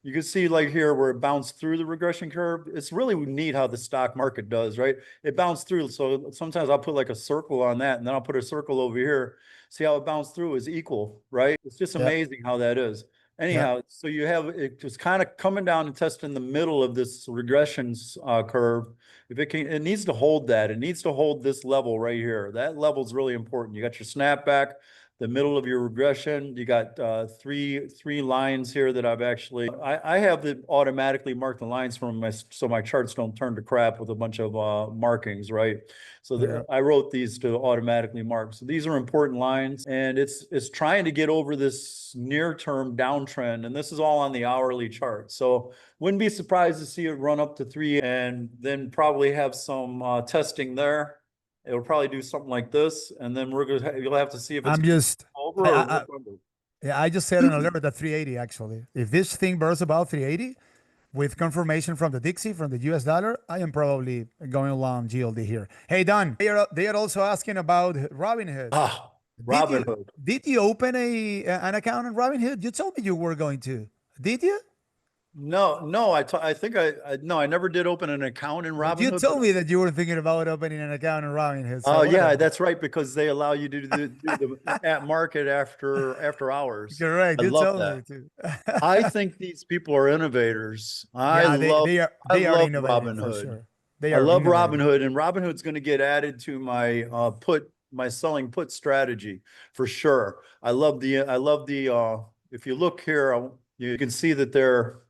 You can see like here where it bounced through the regression curve. It's really neat how the stock market does, right? It bounced through. So sometimes I'll put like a circle on that, and then I'll put a circle over here. See how it bounced through is equal, right? It's just Yeah. amazing how that is. Anyhow, so you have it just kind of coming down and testing the middle of this regression curve. If it needs to hold that. It needs to hold this level right here. That level is really important. You got your snapback, the middle of your regression. You got three lines here that I've actually, I have it automatically marked the lines from so my charts don't turn to crap with a bunch of markings, right? So I wrote these to automatically mark. So these are important lines, and it's trying to get over this near-term downtrend, and this is all on the hourly chart. So wouldn't be surprised to see it run up to 3 and then probably have some testing there. It'll probably do something like this, and then you'll have to see if it's over or under. Yeah, I just set an alert at 380 actually. If this thing bursts about 380 with confirmation from the Dixie, from the US dollar, I am probably going along GLD here. Hey Don, they are also asking about Robinhood. Robinhood. Did you open an account in Robinhood? You told me you were going to. Did you? No, I think I never did open an account in Robinhood. You told me that you were thinking about opening an account in Robinhood. Oh, yeah, that's right, because they allow you to do the at market after hours. Correct. You told me too. I think these people are innovators. I love Robinhood. Sure. I love Robinhood, and Robinhood's going to get added to my selling put strategy for sure. I love the if you look here, you can see that their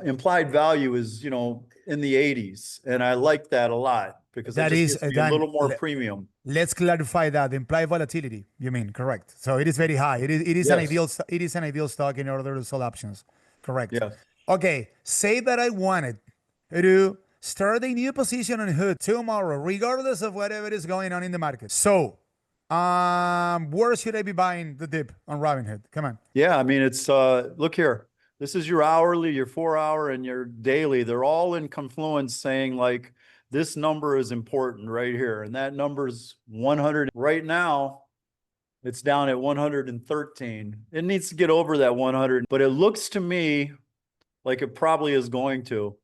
implied value is, in the 80s. And I like that a lot because that is a little more premium. Let's clarify that. Implied volatility, you mean, correct. So it is very high. It is yes. an ideal stock in order to sell options. Correct. Yeah. Okay. Say that I wanted to start a new position on Hood tomorrow, regardless of whatever is going on in the market. So where should I be buying the dip on Robinhood? Come on. Yeah, I mean, it's look here. This is your hourly, your 4-hour, and your daily. They're all in confluence saying like this number is important right here. And that number is 100. Right now, it's down at 113. It needs to get over that 100, but it looks to me like it probably is going to.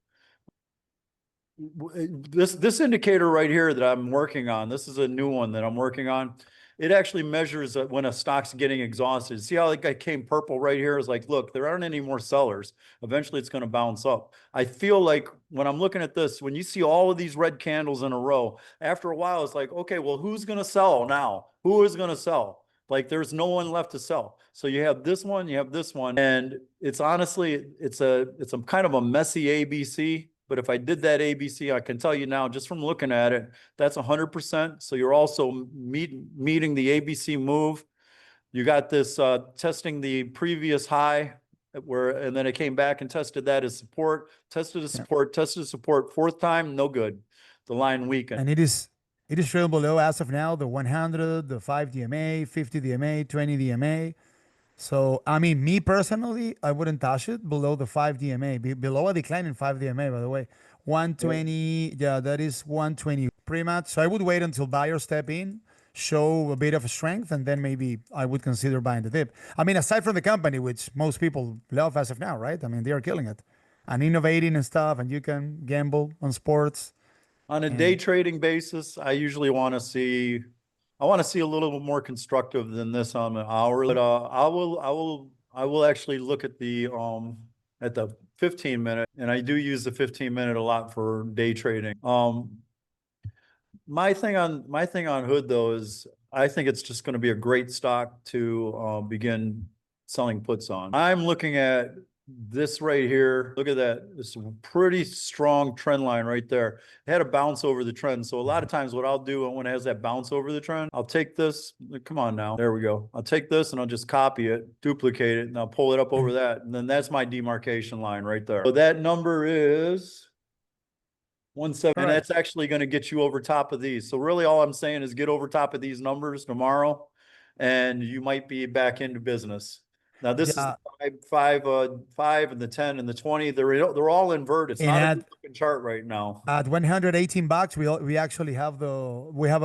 This indicator right here that I'm working on, this is a new one that I'm working on. It actually measures when a stock's getting exhausted. See how like I came purple right here? Is like, look, there aren't any more sellers. Eventually it's going to bounce up. I feel like when I'm looking at this, when you see all of these red candles in a row, after a while, it's like, okay, well, who's going to sell now? Who is going to sell? Like there's no one left to sell. So you have this one, you have this one, and it's honestly, it's a kind of a messy ABC. But if I did that ABC, I can tell you now, just from looking at it, that's 100%. So you're also meeting the ABC move. You got this testing the previous high, and then it came back and tested that as support, tested a support, tested a support. Fourth time, no good. The line weakened. And it is trading below as of now, the 100, the 5 DMA, 50 DMA, 20 DMA. So, I mean, me personally, I wouldn't touch it below the 5 DMA, below a decline in 5 DMA, by the way. 120, yeah, that is 120 pre-match. So I would wait until buyers step in, show a bit of strength, and then maybe I would consider buying the dip. I mean, aside from the company, which most people love as of now, right? I mean, they are killing it and innovating and stuff, and you can gamble on sports. On a day And trading basis, I usually I want to see a little bit more constructive than this on an hourly. But I will actually look at the 15 minute, and I do use the 15 minute a lot for day trading. My thing on Hood though is I think it's just going to be a great stock to begin selling puts on. I'm looking at this right here. Look at that. It's a pretty strong trend line right there. It had a bounce over the trend. So a lot of times what I'll do when it has that bounce over the trend, I'll take this. Come on now. There we go. I'll take this and I'll just copy it, duplicate it, and I'll pull it up over that. And then that's my demarcation line right there. So that number is 170, and that's actually going to get you over top of these. So really all I'm saying is get over top of these numbers tomorrow and you might be back into business. Now this is the five and the 10 and the 20. They're all inverted. It's not a good looking chart right now. At $118, we actually have we have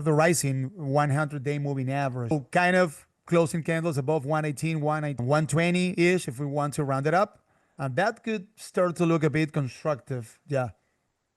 the rising 100-day moving average. So kind of closing candles above 118, 120-ish if we want to round it up. And that could start to look a bit constructive. Yeah.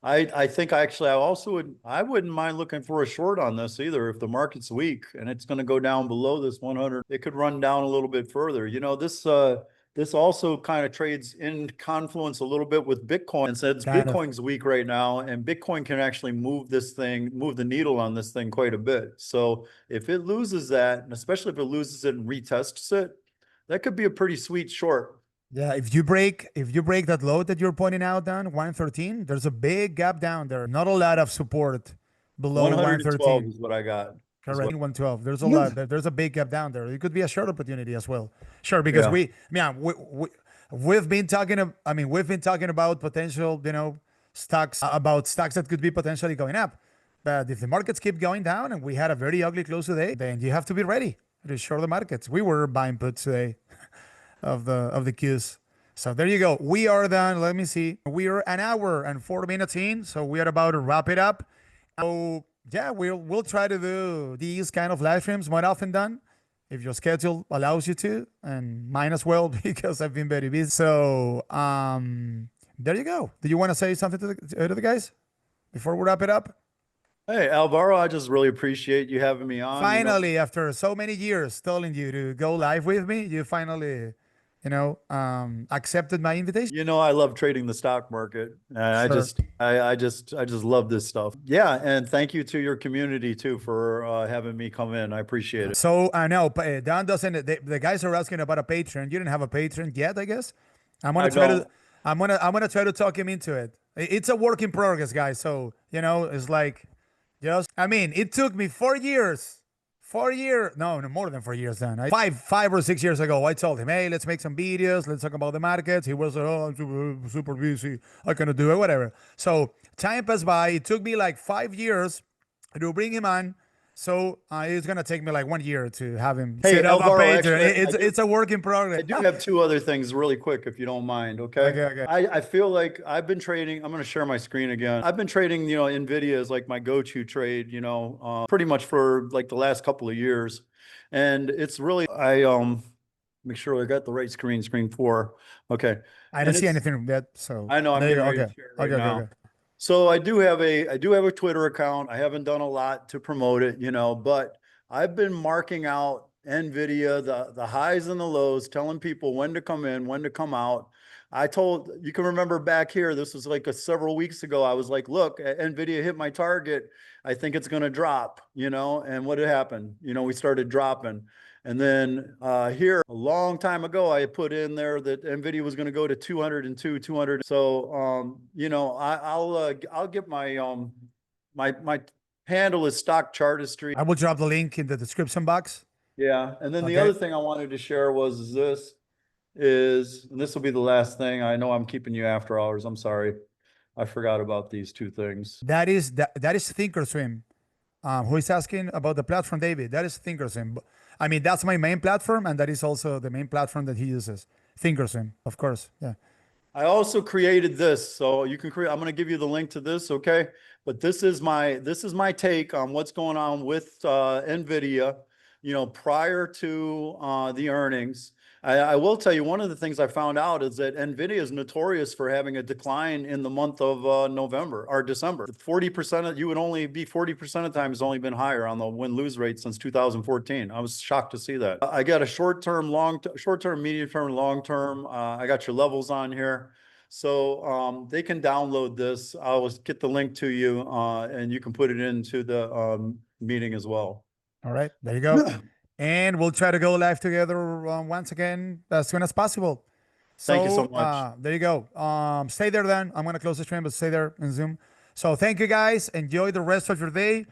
I think actually I wouldn't mind looking for a short on this either. If the market's weak and it's going to go down below this 100, it could run down a little bit further. You know, this also kind of trades in confluence a little bit with Bitcoin. And since Bitcoin's weak right now, and Bitcoin can actually move the needle on this thing quite a bit. So if it loses that, and especially if it loses it and retests it, that could be a pretty sweet short. Yeah, if you break that low that you're pointing out down 113, there's a big gap down there. Not a lot of support below 113 is what I got. Correct. 112. There's a lot. There's a big gap down there. It could be a short opportunity as well. Sure, because we've been talking about potential, stocks that could be potentially going up. But if the markets keep going down and we had a very ugly close today, then you have to be ready to short the markets. We were buying puts today of the Qs. So there you go. We are done. Let me see. We are an hour and 4 minutes in, so we are about to wrap it up. So yeah, we'll try to do these kind of live streams more often than if your schedule allows you to, and mine as well because I've been very busy. So there you go. Do you want to say something to the guys before we wrap it up? Hey, Alvaro, I just really appreciate you having me on. Finally, after so many years telling you to go live with me, you finally accepted my invitation. You know, I love trading the stock market. I just love this stuff. Yeah. And thank you to your community too, for having me come in. I appreciate it. So I know Don doesn't, the guys are asking about a Patreon. You didn't have a Patreon yet, I guess. I'm going to try to talk him into it. It's a work in progress, guys. So, it's like, it took me 4 years. 4 years, no, more than 4 years then. 5 or 6 years ago, I told him, hey, let's make some videos. Let's talk about the markets. He was like, oh, I'm super busy. I cannot do it, whatever. So time passed by. It took me like 5 years to bring him on. So it's going to take me like 1 year to have him set up a page. It's a work in progress. I do have 2 other things really quick, if you don't mind. Okay. I feel like I've been trading. I'm going to share my screen again. I've been trading, NVIDIA is like my go-to trade, pretty much for like the last couple of years. And it's really, make sure I got the right screen 4. Okay. I don't see anything yet. So I know I'm getting ready to share it right now. Okay. So I do have a Twitter account. I haven't done a lot to promote it, but I've been marking out NVIDIA, the highs and the lows, telling people when to come in, when to come out. You can remember back here, this was like several weeks ago. I was like, look, NVIDIA hit my target. I think it's going to drop, and what had happened? We started dropping. And then here a long time ago, I put in there that NVIDIA was going to go to 202, 200. So, I'll get my, my handle is stock Chartistry. I will drop the link in the description box. Yeah. And then the other thing I wanted to share was this, and this will be the last thing. I know I'm keeping you after hours. I'm sorry. I forgot about these 2 things. That is Thinkorswim. Who is asking about the platform, David? That is Thinkorswim. That's my main platform, and that is also the main platform that he uses. Thinkorswim, of course. Yeah. I also created this, so you can create. I'm going to give you the link to this. Okay, But this is my take on what's going on with NVIDIA, prior to the earnings. I will tell you, one of the things I found out is that NVIDIA is notorious for having a decline in the month of November or December. 40% of, you would only be 40% of the time has only been higher on the win-lose rate since 2014. I was shocked to see that. I got a short-term, medium-term, long-term. I got your levels on here. So they can download this. I'll get the link to you and you can put it into the meeting as well. All right, there you go. And we'll try to go live together once again as soon as possible. Thank you so So much. there you go. Stay there then. I'm going to close the stream, but stay there in Zoom. So thank you guys. Enjoy the rest of your day.